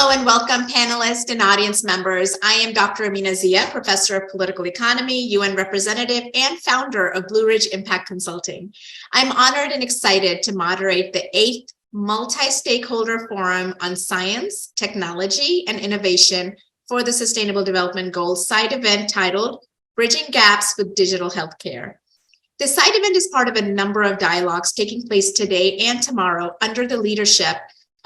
Hello and welcome panelists and audience members. I am Dr. Ameena Zia, Professor of Political Economy, UN Representative, and founder of Blue Ridge Impact Consulting. I'm honored and excited to moderate the 8th Multi-Stakeholder Forum on Science, Technology, and Innovation for the Sustainable Development Goals side event titled Bridging Gaps with Digital Healthcare. This side event is part of a number of dialogues taking place today and tomorrow under the leadership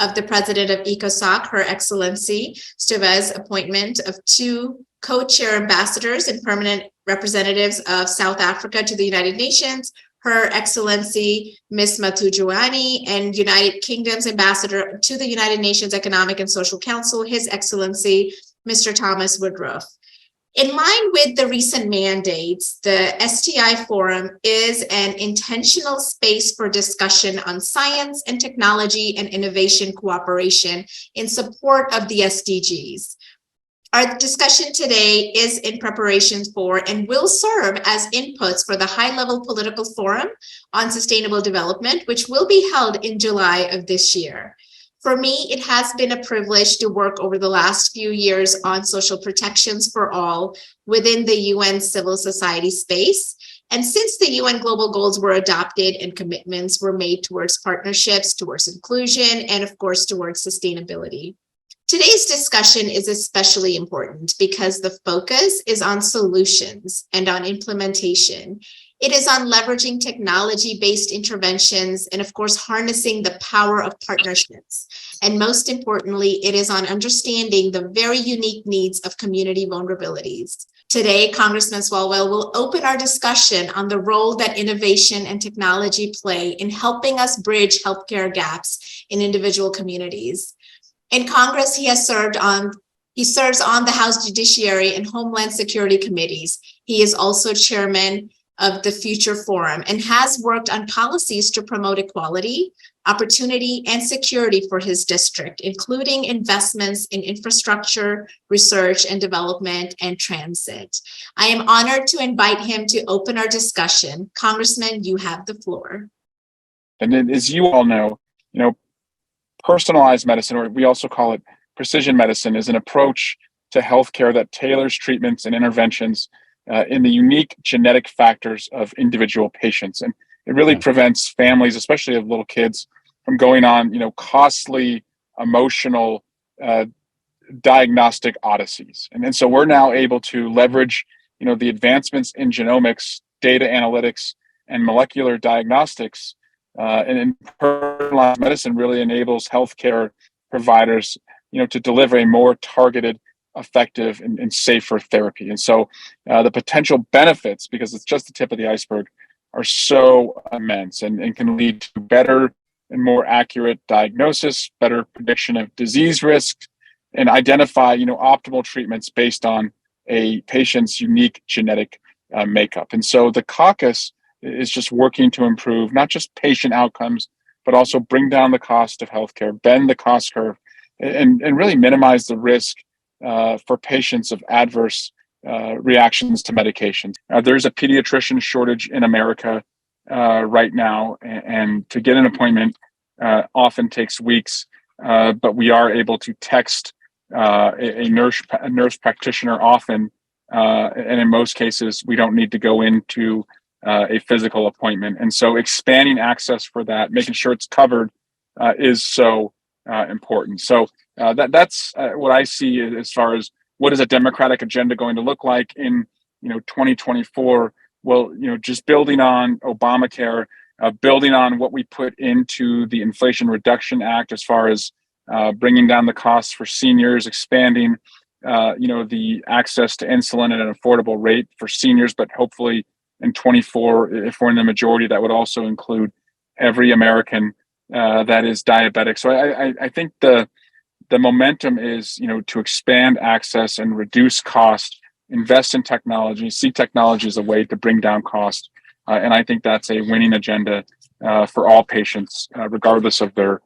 of the president of ECOSOC, Her Excellency Stuve's appointment of 2 co-chair ambassadors and permanent representatives of South Africa to the United Nations, Her Excellency Ms. Matujuani, and United Kingdom's ambassador to the United Nations Economic and Social Council, His Excellency Mr. Thomas Woodruff. In line with the recent mandates, the STI Forum is an intentional space for discussion on science and technology and innovation cooperation in support of the SDGs. Our discussion today is in preparation for and will serve as inputs for the high-level political forum on sustainable development, which will be held in July of this year. For me, it has been a privilege to work over the last few years on social protections for all within the UN civil society space. And since the UN global goals were adopted and commitments were made towards partnerships, towards inclusion, and of course, towards sustainability. Today's discussion is especially important because the focus is on solutions and on implementation. It is on leveraging technology-based interventions and, of course, harnessing the power of partnerships. And most importantly, it is on understanding the very unique needs of community vulnerabilities. Today, Congressman Swalwell will open our discussion on the role that innovation and technology play in helping us bridge healthcare gaps in individual communities. In Congress, he serves on the House Judiciary and Homeland Security Committees. He is also chairman of the Future Forum and has worked on policies to promote equality, opportunity, and security for his district, including investments in infrastructure, research and development, and transit. I am honored to invite him to open our discussion. Congressman, you have the floor. And as you all know, personalized medicine, or we also call it precision medicine, is an approach to healthcare that tailors treatments and interventions in the unique genetic factors of individual patients. And it really prevents families, especially of little kids, from going on, costly, emotional diagnostic odysseys. And so we're now able to leverage, the advancements in genomics, data analytics, and molecular diagnostics. And personalized medicine really enables healthcare providers, to deliver a more targeted, effective, and safer therapy. And so the potential benefits, because it's just the tip of the iceberg, are so immense and can lead to better and more accurate diagnosis, better prediction of disease risk, and identify, optimal treatments based on a patient's unique genetic makeup. And so the caucus is just working to improve not just patient outcomes, but also bring down the cost of healthcare, bend the cost curve, and really minimize the risk for patients of adverse reactions to medications. There's a pediatrician shortage in America right now, and to get an appointment often takes weeks, but we are able to text a nurse practitioner often, and in most cases, we don't need to go into a physical appointment. And so expanding access for that, making sure it's covered, is so important. So that's what I see as far as what is a democratic agenda going to look like in 2024. Well, just building on Obamacare, building on what we put into the Inflation Reduction Act as far as bringing down the costs for seniors, expanding the access to insulin at an affordable rate for seniors, but hopefully in 24, if we're in the majority, that would also include every American that is diabetic. So I think the momentum is, to expand access and reduce cost, invest in technology, see technology as a way to bring down cost. And I think that's a winning agenda for all patients, regardless of their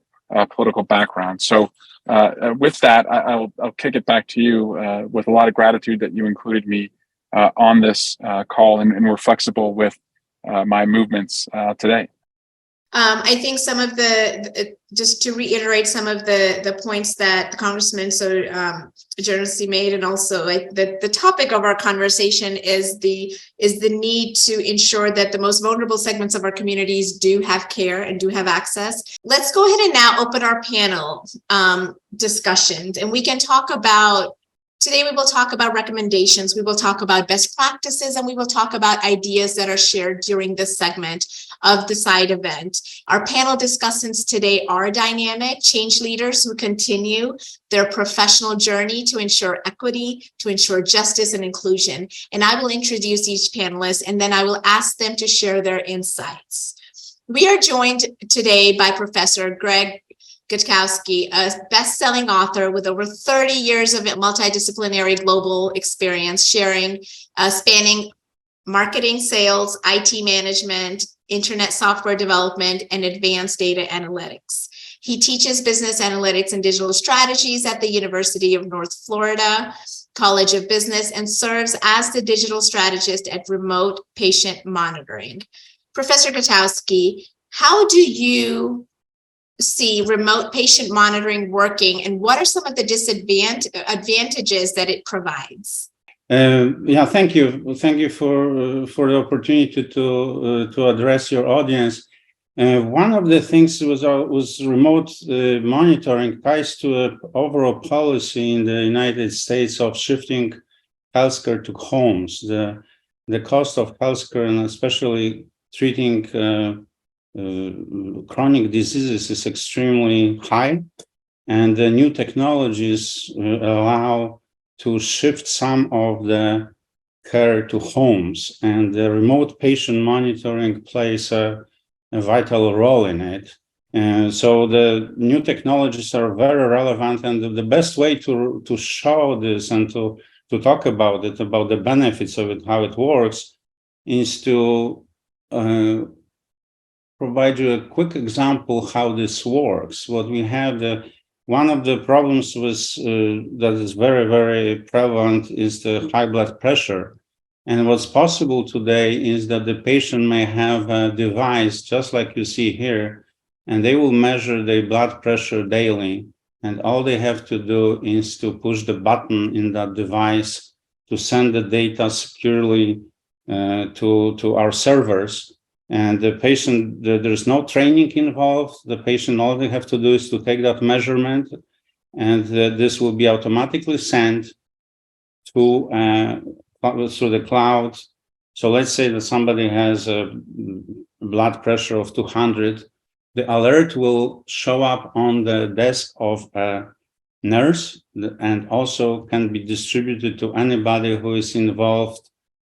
political background. So with that, I'll kick it back to you with a lot of gratitude that you included me on this call, and we're flexible with my movements today. I think some of the just to reiterate some of the points that the Congressman so generously made, and also the topic of our conversation is the need to ensure that the most vulnerable segments of our communities do have care and do have access. Let's go ahead and now open our panel discussions, and we can talk about. Today, we will talk about recommendations, we will talk about best practices, and we will talk about ideas that are shared during this segment of the side event. Our panel discussants today are dynamic change leaders who continue their professional journey to ensure equity, to ensure justice and inclusion. And I will introduce each panelist, and then I will ask them to share their insights. We are joined today by Professor Greg Gutkowski, a best-selling author with over 30 years of multidisciplinary global experience, spanning marketing, sales, IT management, internet software development, and advanced data analytics. He teaches business analytics and digital strategies at the University of North Florida College of Business and serves as the digital strategist at Remote Patient Monitoring. Professor Gutkowski, how do you see remote patient monitoring working, and what are some of the advantages that it provides? Yeah, thank you. Thank you for the opportunity to address your audience. One of the things was remote monitoring ties to an overall policy in the United States of shifting healthcare to homes. The cost of healthcare, and especially treating chronic diseases, is extremely high, and the new technologies allow to shift some of the care to homes, and the remote patient monitoring plays a vital role in it. And so the new technologies are very relevant, and the best way to show this and to talk about it, about the benefits of it, how it works, is to provide you a quick example how this works. What we have, one of the problems that is very, very prevalent is the high blood pressure. And what's possible today is that the patient may have a device, just like you see here, and they will measure their blood pressure daily. And all they have to do is to push the button in that device to send the data securely to our servers. And the patient, there's no training involved. The patient, all they have to do is to take that measurement, and this will be automatically sent through the cloud. So let's say that somebody has a blood pressure of 200. The alert will show up on the desk of a nurse, and also can be distributed to anybody who is involved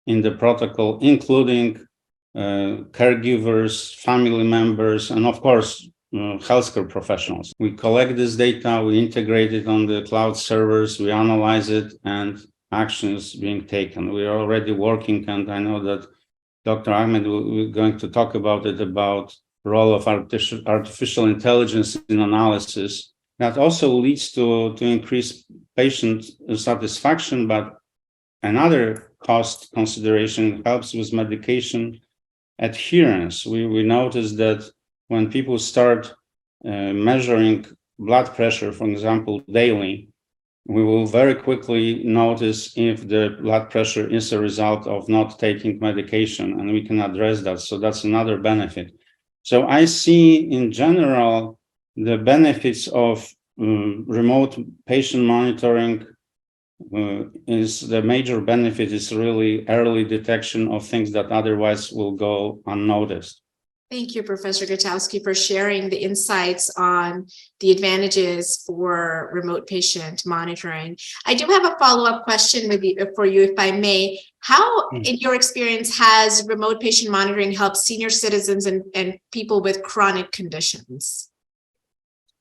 in the protocol, including caregivers, family members, and of course, healthcare professionals. We collect this data, we integrate it on the cloud servers, we analyze it, and actions being taken. We are already working, and I know that Dr. Ahmed will going to talk about it, about the role of artificial intelligence in analysis. That also leads to increased patient satisfaction, but another cost consideration helps with medication adherence. We notice that when people start measuring blood pressure, for example, daily, we will very quickly notice if the blood pressure is a result of not taking medication, and we can address that. So that's another benefit. So I see in general the benefits of remote patient monitoring. Is the major benefit is really early detection of things that otherwise will go unnoticed. Thank you, Professor Gutkowski, for sharing the insights on the advantages for remote patient monitoring. I do have a follow-up question for you, if I may. How, in your experience, has remote patient monitoring helped senior citizens and people with chronic conditions?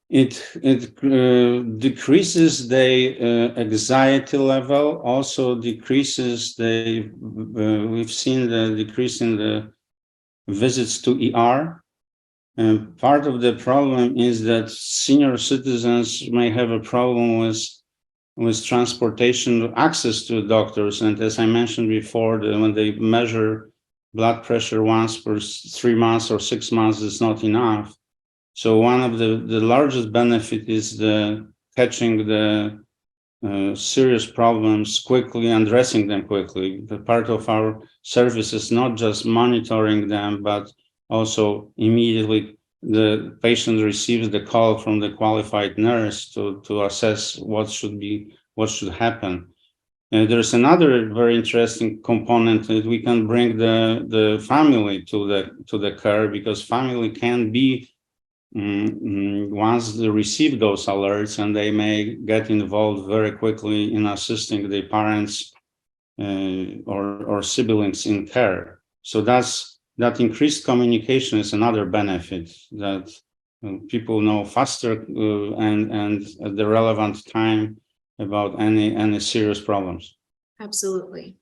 It decreases the anxiety level, also decreases we've seen the decrease in the visits to ER. And part of the problem is that senior citizens may have a problem with transportation, access to doctors. And as I mentioned before, when they measure blood pressure once per 3 months or 6 months is not enough. So one of the largest benefit is the catching the serious problems quickly and addressing them quickly. The part of our service is not just monitoring them, but also immediately the patient receives the call from the qualified nurse to assess what should happen. There's another very interesting component that we can bring the family to the care, because family can be once they receive those alerts, and they may get involved very quickly in assisting the parents or siblings in care. So that increased communication is another benefit, that people know faster and at the relevant time about any serious problems. Absolutely.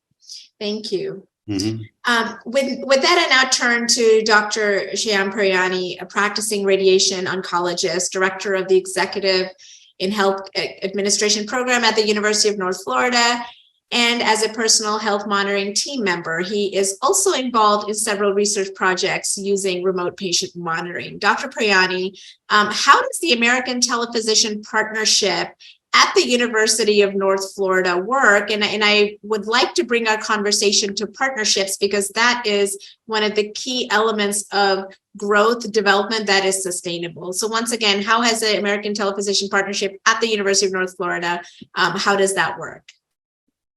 Thank you. Mm-hmm. With that, I now turn to Dr. Shyam Paryani, a practicing radiation oncologist, director of the Executive in Health Administration program at the University of North Florida, and as a personal health monitoring team member. He is also involved in several research projects using remote patient monitoring. Dr. Paryani, how does the American Telephysician Partnership at the University of North Florida work? And I would like to bring our conversation to partnerships, because that is one of the key elements of growth development that is sustainable. So once again, how has the American Telephysician Partnership at the University of North Florida, how does that work?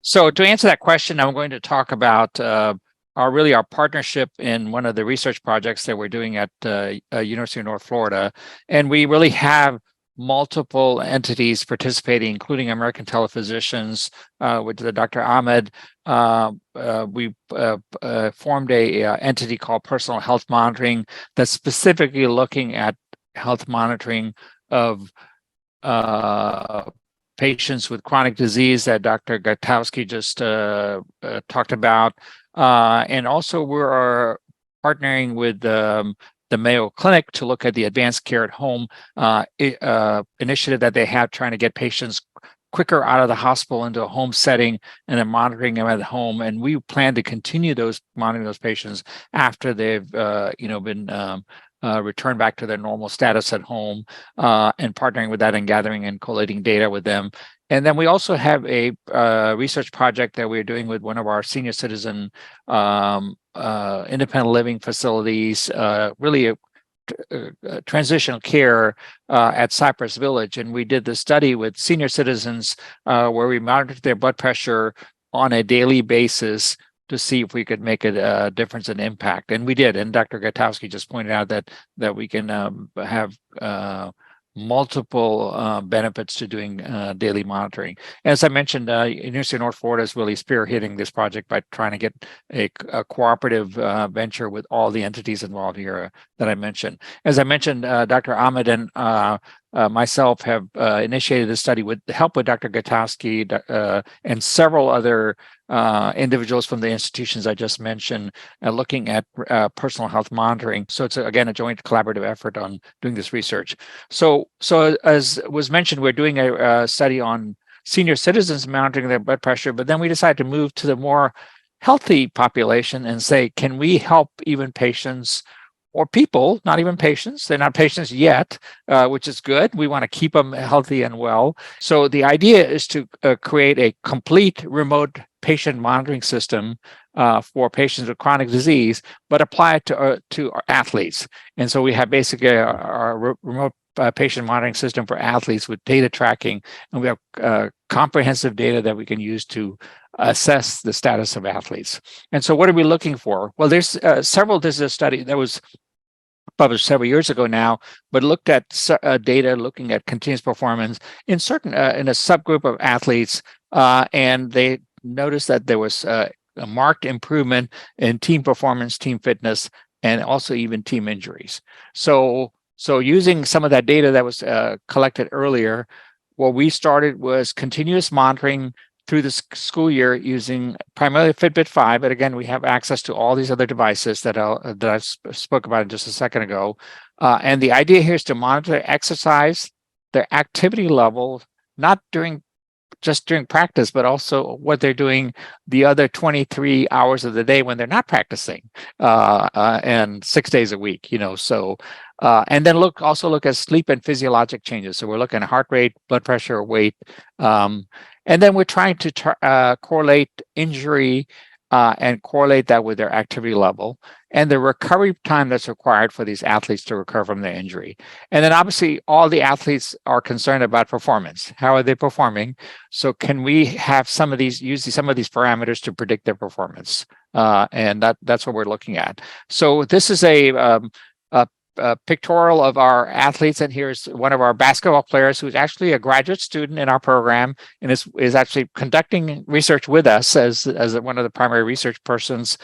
So to answer that question, I'm going to talk about our partnership in one of the research projects that we're doing at University of North Florida. And we really have multiple entities participating, including American Telephysicians, with Dr. Ahmed. We formed a entity called Personal Health Monitoring that's specifically looking at health monitoring of patients with chronic disease that Dr. Gutkowski just talked about. And also we're partnering with the Mayo Clinic to look at the advanced care at home initiative that they have, trying to get patients quicker out of the hospital into a home setting and then monitoring them at home. And we plan to continue monitoring those patients after they've been returned back to their normal status at home, and partnering with that and gathering and collating data with them. And then we also have a research project that we're doing with one of our senior citizen independent living facilities, really a transitional care at Cypress Village. And we did the study with senior citizens where we monitored their blood pressure on a daily basis to see if we could make a difference in impact. And we did. And Dr. Gutkowski just pointed out that we can have multiple benefits to doing daily monitoring. As I mentioned, University of North Florida is really spearheading this project by trying to get a cooperative venture with all the entities involved here that I mentioned. As I mentioned, Dr. Ahmed and myself have initiated this study with the help of Dr. Gutkowski and several other individuals from the institutions I just mentioned, looking at personal health monitoring. So it's again a joint collaborative effort on doing this research. So as was mentioned, we're doing a study on senior citizens monitoring their blood pressure, but then we decided to move to the more healthy population and say, can we help even patients or people, not even patients, they're not patients yet, which is good. We want to keep them healthy and well. So the idea is to create a complete remote patient monitoring system for patients with chronic disease, but apply it to our athletes. And so we have basically our remote patient monitoring system for athletes with data tracking, and we have comprehensive data that we can use to assess the status of athletes. And so what are we looking for? Well, there's this is a study that was published several years ago now, but looked at data looking at continuous performance in in a subgroup of athletes, and they noticed that there was a marked improvement in team performance, team fitness, and also even team injuries. So using some of that data that was collected earlier, what we started was continuous monitoring through the school year using primarily Fitbit 5, but again, we have access to all these other devices that I spoke about just a second ago. And the idea here is to monitor their exercise, their activity level, not during just during practice, but also what they're doing the other 23 hours of the day when they're not practicing, and 6 days a week, so, and then also look at sleep and physiologic changes. So we're looking at heart rate, blood pressure, weight, and then we're trying to correlate injury and correlate that with their activity level and the recovery time that's required for these athletes to recover from their injury. And then obviously all the athletes are concerned about performance. How are they performing? So can we have some of these parameters to predict their performance? And that's what we're looking at. So this is a pictorial of our athletes, and here's one of our basketball players who's actually a graduate student in our program and is actually conducting research with us as one of the primary research persons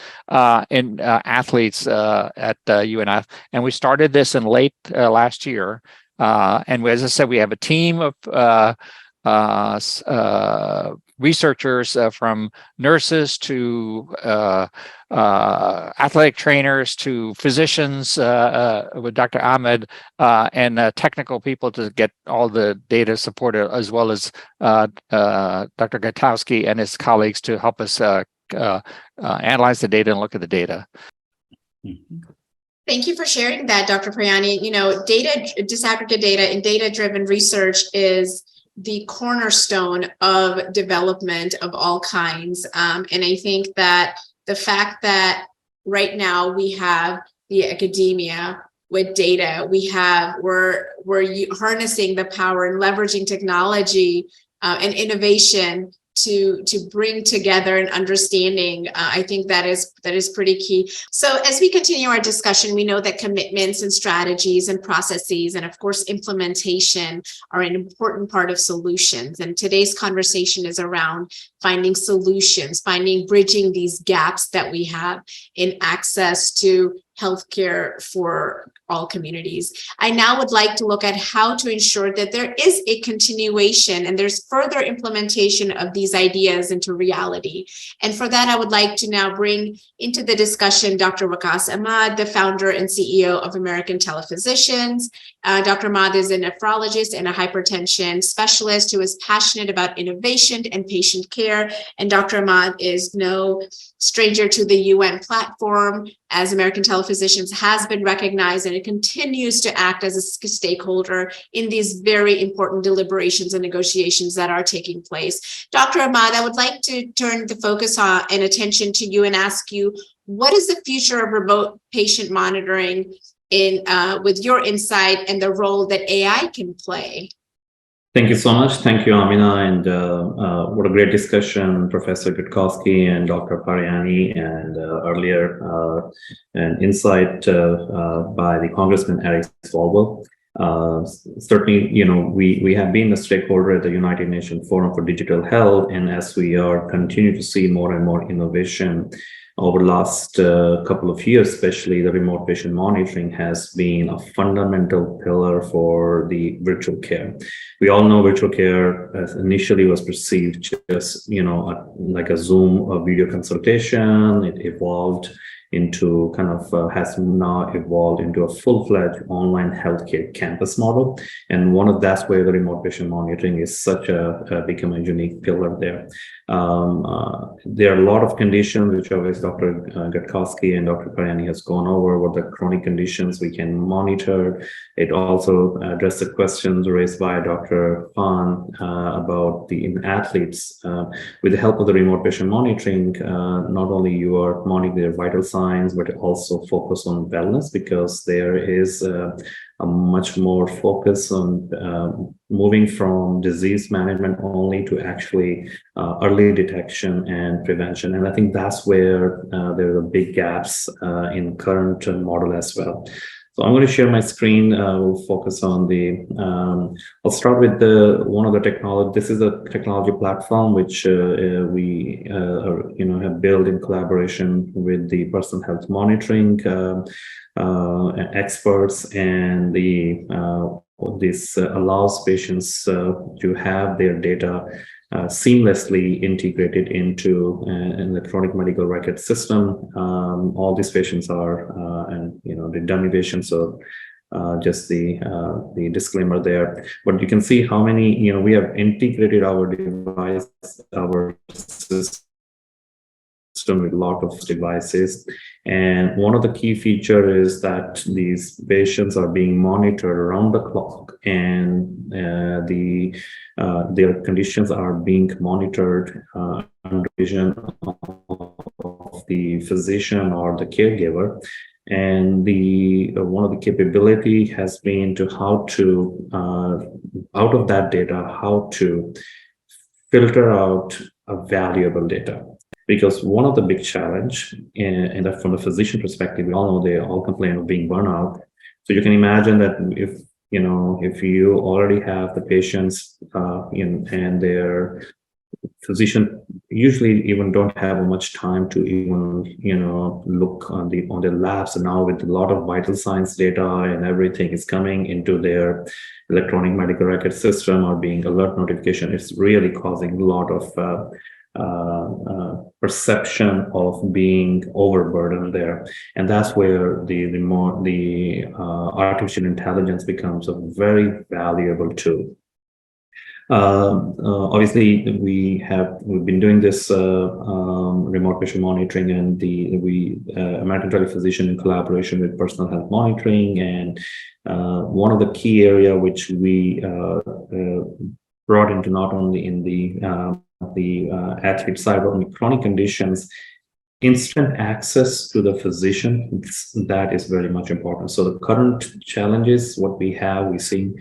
in athletes at UNF. And we started this in late last year. And as I said, we have a team of researchers from nurses to athletic trainers to physicians with Dr. Ahmed and technical people to get all the data supported, as well as Dr. Gutkowski and his colleagues to help us analyze the data and look at the data. Thank you for sharing that, Dr. Paryani. Disaggregate data and data-driven research is the cornerstone of development of all kinds. And I think that the fact that right now we have the academia with data, we're harnessing the power and leveraging technology and innovation to bring together an understanding. I think that is pretty key. So as we continue our discussion, we know that commitments and strategies and processes and of course implementation are an important part of solutions. And today's conversation is around finding solutions, bridging these gaps that we have in access to healthcare for all communities. I now would like to look at how to ensure that there is a continuation and there's further implementation of these ideas into reality. And for that, I would like to now bring into the discussion Dr. Waqas Ahmed, the founder and CEO of American TelePhysicians. Dr. Ahmed is a nephrologist and a hypertension specialist who is passionate about innovation and patient care. And Dr. Ahmed is no stranger to the UN platform, as American TelePhysicians has been recognized, and it continues to act as a stakeholder in these very important deliberations and negotiations that are taking place. Dr. Ahmed, I would like to turn the focus and attention to you and ask you, what is the future of remote patient monitoring with your insight and the role that AI can play? Thank you so much. Thank you, Ameena, and what a great discussion, Professor Gutkowski and Dr. Paryani, and earlier an insight by the Congressman Swalwell. Certainly, we have been a stakeholder at the United Nations Forum for Digital Health, and as we are continue to see more and more innovation over the last couple of years, especially the remote patient monitoring has been a fundamental pillar for the virtual care. We all know virtual care initially was perceived just, like a Zoom video consultation. It evolved into has now evolved into a full-fledged online healthcare campus model. And that's where the remote patient monitoring is become a unique pillar there. There are a lot of conditions which always Dr. Gutkowski and Dr. Paryani has gone over, what the chronic conditions we can monitor. It also addressed the questions raised by Dr. Khan about the athletes. With the help of the remote patient monitoring, not only you are monitoring their vital signs, but also focus on wellness, because there is a much more focus on moving from disease management only to actually early detection and prevention. And I think that's where there are big gaps in current model as well. So I'm going to share my screen. We'll focus on I'll start with one of the technology. This is a technology platform which we have built in collaboration with the personal health monitoring experts, and this allows patients to have their data seamlessly integrated into an electronic medical record system. All these patients are, the dummy patients, so just the disclaimer there. But you can see how many, we have integrated our device, our system with a lot of devices. And one of the key features is that these patients are being monitored around the clock, and their conditions are being monitored under vision of the physician or the caregiver. And one of the capability has been to how to out of that data, how to filter out valuable data. Because one of the big challenge, and that from the physician perspective, we all know they all complain of being burnout. So you can imagine that if you already have the patients and their physician usually even don't have much time to even look on their labs, and now with a lot of vital signs data and everything is coming into their electronic medical record system or being alert notification, it's really causing a lot of perception of being overburdened there. And that's where the artificial intelligence becomes a very valuable tool. Obviously, we've been doing this remote patient monitoring, and American Telephysicians in collaboration with Personal Health Monitoring, and one of the key area which we brought into not only in the athlete side, but in chronic conditions, instant access to the physician, that is very much important. So the current challenges, what we see,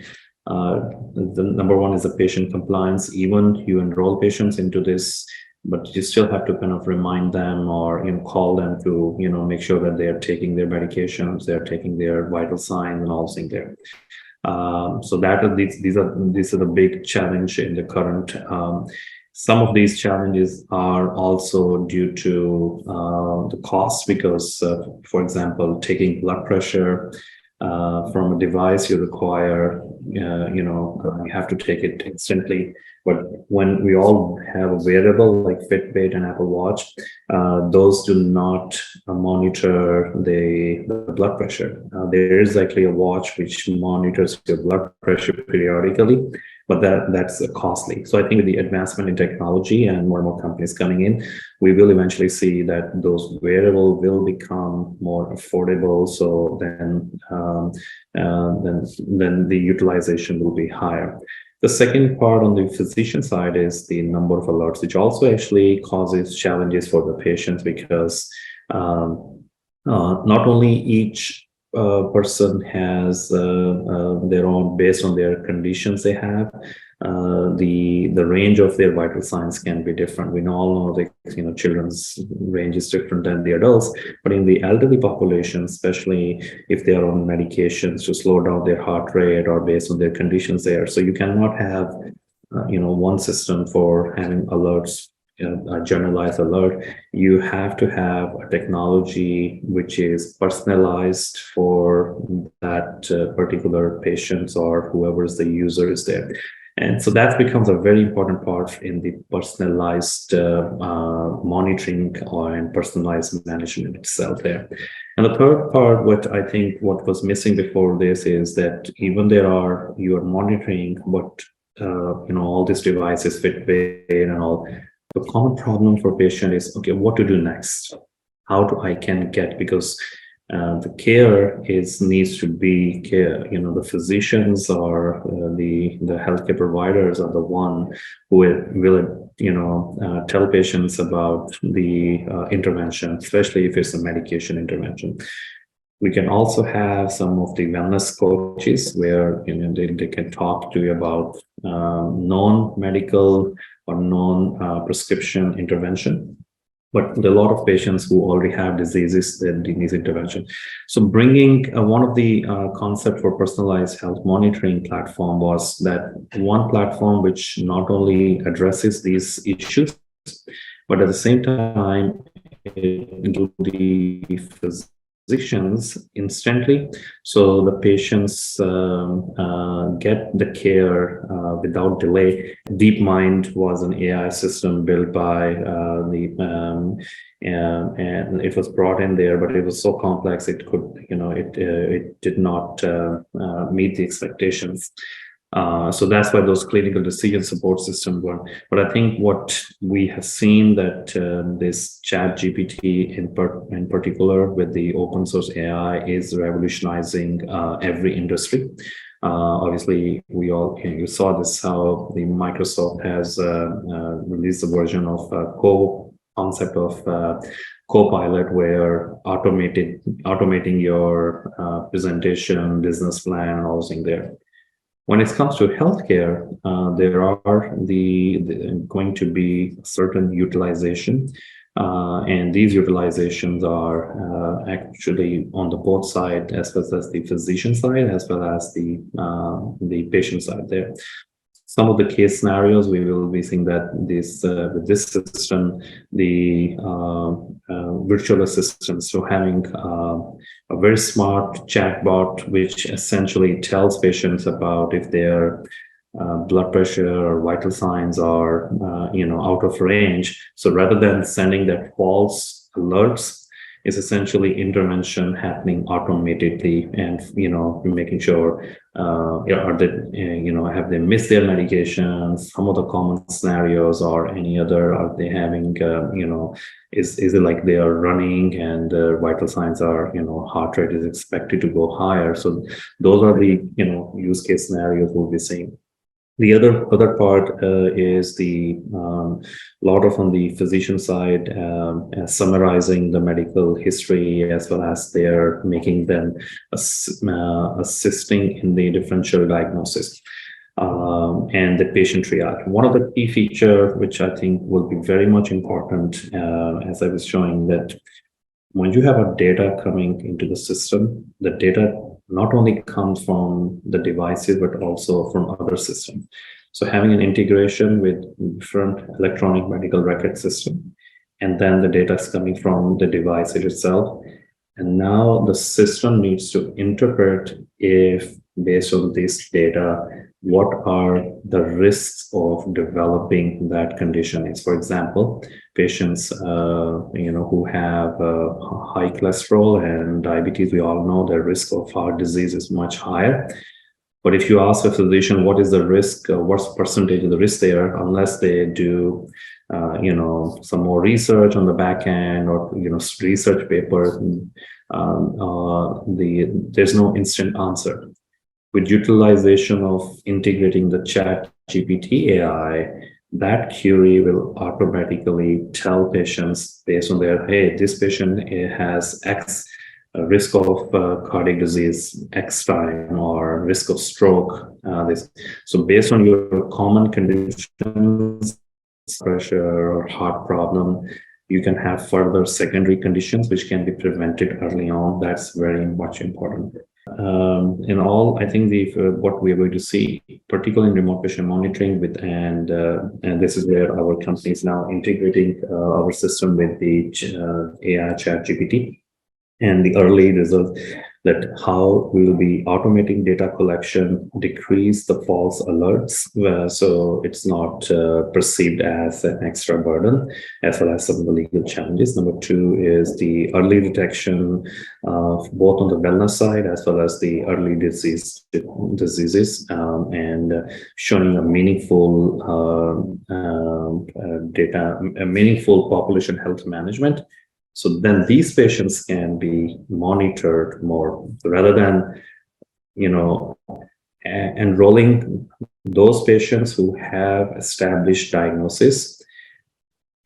the number one is the patient compliance. Even you enroll patients into this, but you still have to kind of remind them or call them to make sure that they are taking their medications, they're taking their vital signs and all things there. So these are the big challenge in the current. Some of these challenges are also due to the cost, because, for example, taking blood pressure from a device, you require, you have to take it instantly. But when we all have a wearable like Fitbit and Apple Watch, those do not monitor the blood pressure. There is actually a watch which monitors your blood pressure periodically, but that's costly. So I think with the advancement in technology and more companies coming in, we will eventually see that those wearables will become more affordable. So then the utilization will be higher. The second part on the physician side is the number of alerts, which also actually causes challenges for the patients, because not only each person has their own, based on their conditions they have, the range of their vital signs can be different. We all know that children's range is different than the adults, but in the elderly population, especially if they are on medications to slow down their heart rate or based on their conditions there, so you cannot have one system for having alerts, a generalized alert. You have to have a technology which is personalized for that particular patients or whoever's the user is there. And so that becomes a very important part in the personalized monitoring and personalized management itself there. And the third part, what was missing before this is that even you are monitoring, but all these devices, Fitbit and all, the common problem for patient is, okay, what to do next? How I can get, because the care needs to be care. The physicians or the healthcare providers are the one who will tell patients about the intervention, especially if it's a medication intervention. We can also have some of the wellness coaches where they can talk to you about non-medical or non-prescription intervention. But there are a lot of patients who already have diseases that need intervention. So bringing one of the concept for personalized health monitoring platform was that one platform which not only addresses these issues, but at the same time, it will the physicians instantly, so the patients get the care without delay. DeepMind was an AI system built by and it was brought in there, but it was so complex it could, it did not meet the expectations. So that's why those clinical decision support systems were. But I think what we have seen that this ChatGPT in particular with the open source AI is revolutionizing every industry. Obviously, you saw this, how the Microsoft has released a version of concept of Copilot, where automating your presentation, business plan, and all those things there. When it comes to healthcare, there are going to be certain utilization, and these utilizations are actually on the both side, as well as the physician side, as well as the patient side there. Some of the case scenarios we will be seeing that with this system, the virtual assistants, so having a very smart chatbot which essentially tells patients about if their blood pressure or vital signs are out of range. So rather than sending that false alerts, is essentially intervention happening automatically, and making sure are they have they missed their medications, some of the common scenarios, or any other, are they having is it like they are running and their vital signs are heart rate is expected to go higher. So those are the use case scenarios we'll be seeing. The other part is the lot of on the physician side, summarizing the medical history, as well as they're making them assisting in the differential diagnosis and the patient triage. One of the key features, which I think will be very much important, as I was showing, that when you have a data coming into the system, the data not only comes from the devices, but also from other systems. So having an integration with different electronic medical record system, and then the data is coming from the device itself. And now the system needs to interpret if, based on this data, what are the risks of developing that condition is. For example, patients who have high cholesterol and diabetes, we all know the risk of heart disease is much higher. But if you ask a physician what is the risk, what's the percentage of the risk there, unless they do some more research on the back end, or research papers, there's no instant answer. With utilization of integrating the ChatGPT AI, that query will automatically tell patients based on their, hey, this patient has X risk of cardiac disease, X time, or risk of stroke. So based on your common conditions, pressure or heart problem, you can have further secondary conditions which can be prevented early on. That's very much important. In all, I think what we are going to see, particularly in remote patient monitoring, and this is where our company is now integrating our system with the AI ChatGPT, and the early results that how we will be automating data collection, decrease the false alerts, so it's not perceived as an extra burden, as well as some of the legal challenges. Number two is the early detection, both on the wellness side as well as the early diseases, and showing a meaningful meaningful population health management. So then these patients can be monitored more, rather than, enrolling those patients who have established diagnosis.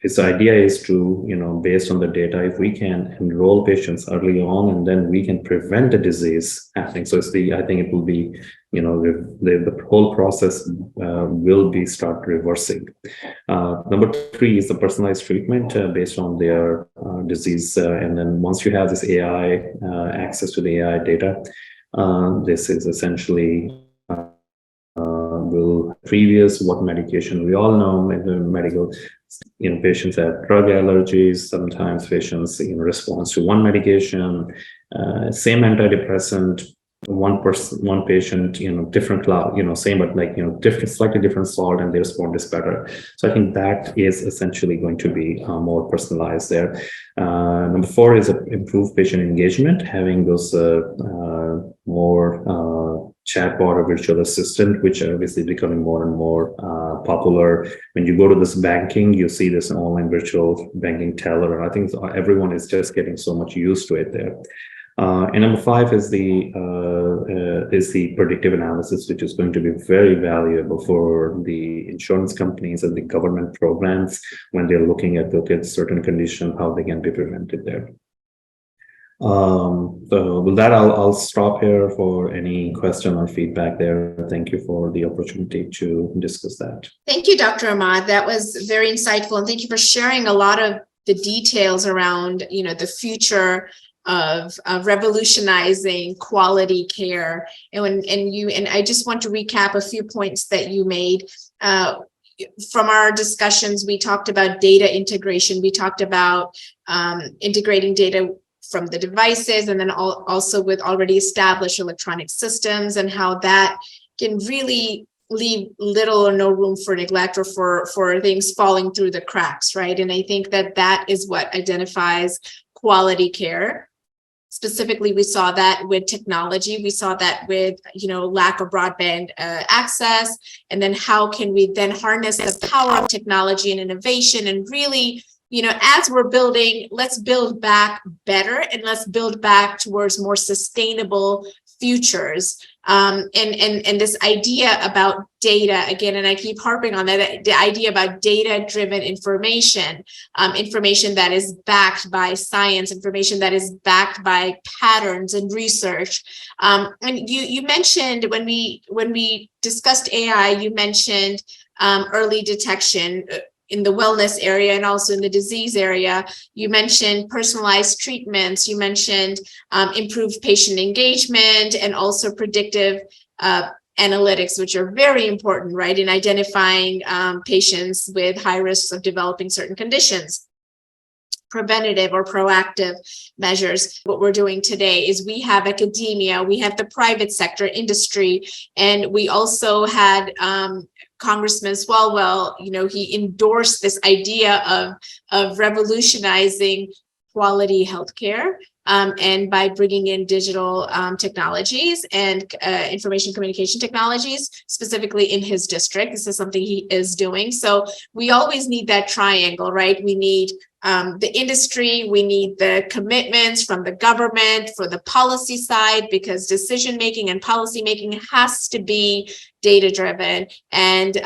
His idea is to, based on the data, if we can enroll patients early on, and then we can prevent the disease happening. So I think it will be, the whole process will be start reversing. Number three is the personalized treatment based on their disease. And then once you have this AI, access to the AI data, this is essentially previous what medication. We all know in the medical, patients have drug allergies. Sometimes patients in response to one medication, same antidepressant, one patient, different cloud, same, but like, different, slightly different salt, and the response is better. So I think that is essentially going to be more personalized there. Number 4 is improved patient engagement, having those more chatbot or virtual assistant, which are obviously becoming more and more popular. When you go to this banking, you see this online virtual banking teller. I think everyone is just getting so much used to it there. And number 5 is the predictive analysis, which is going to be very valuable for the insurance companies and the government programs when they're looking at certain conditions, how they can be prevented there. So with that, I'll stop here for any question or feedback there. Thank you for the opportunity to discuss that. Thank you, Dr. Ahmed. That was very insightful, and thank you for sharing a lot of the details around, the future of revolutionizing quality care. And I just want to recap a few points that you made. From our discussions, we talked about data integration. We talked about integrating data from the devices, and then also with already established electronic systems, and how that can really leave little or no room for neglect or for things falling through the cracks, right? And I think that is what identifies quality care. Specifically, we saw that with technology. We saw that with, lack of broadband access. And then how can we then harness the power of technology and innovation, and really, as we're building, let's build back better, and let's build back towards more sustainable futures. And this idea about data, again, and I keep harping on that, the idea about data-driven information, information that is backed by science, information that is backed by patterns and research. And you mentioned when we discussed AI, you mentioned early detection in the wellness area and also in the disease area. You mentioned personalized treatments. You mentioned improved patient engagement, and also predictive analytics, which are very important, right, in identifying patients with high risks of developing certain conditions. Preventative or proactive measures. What we're doing today is we have academia, we have the private sector, industry, and we also had Congressman Swalwell, he endorsed this idea of revolutionizing quality healthcare, and by bringing in digital technologies and information communication technologies, specifically in his district. This is something he is doing. So we always need that triangle, right? We need the industry, we need the commitments from the government for the policy side, because decision-making and policy-making has to be data-driven and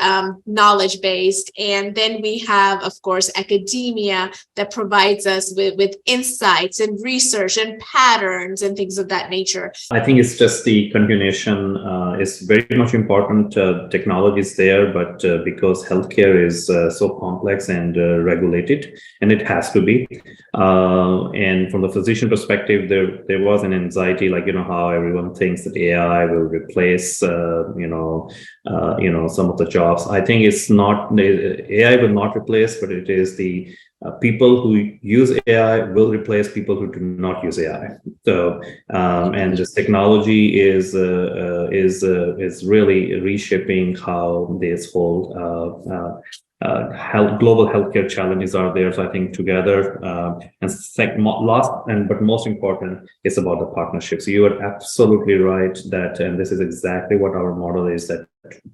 knowledge-based. And then we have, of course, academia that provides us with insights and research and patterns and things of that nature. I think it's just the continuation is very much important. Technology is there, but because healthcare is so complex and regulated, and it has to be. And from the physician perspective, there was an anxiety, like, how everyone thinks that AI will replace, some of the jobs. I think it's not, AI will not replace, but it is the people who use AI will replace people who do not use AI. So, and this technology is really reshaping how this whole global healthcare challenges are there. So I think together, but most important, it's about the partnerships. You are absolutely right that, and this is exactly what our model is, that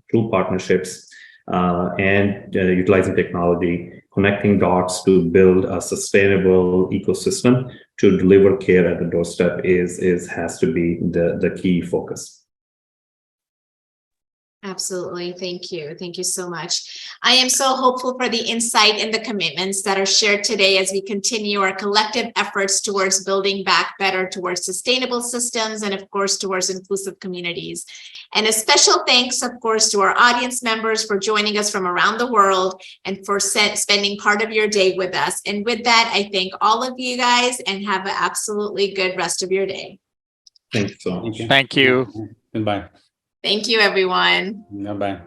through partnerships and utilizing technology, connecting dots to build a sustainable ecosystem to deliver care at the doorstep has to be the key focus. Absolutely. Thank you. Thank you so much. I am so hopeful for the insight and the commitments that are shared today as we continue our collective efforts towards building back better, towards sustainable systems, and of course, towards inclusive communities. And a special thanks, of course, to our audience members for joining us from around the world and for spending part of your day with us. And with that, I thank all of you guys and have an absolutely good rest of your day. Thank you so much. Thank you. Goodbye. Thank you, everyone. Bye-bye.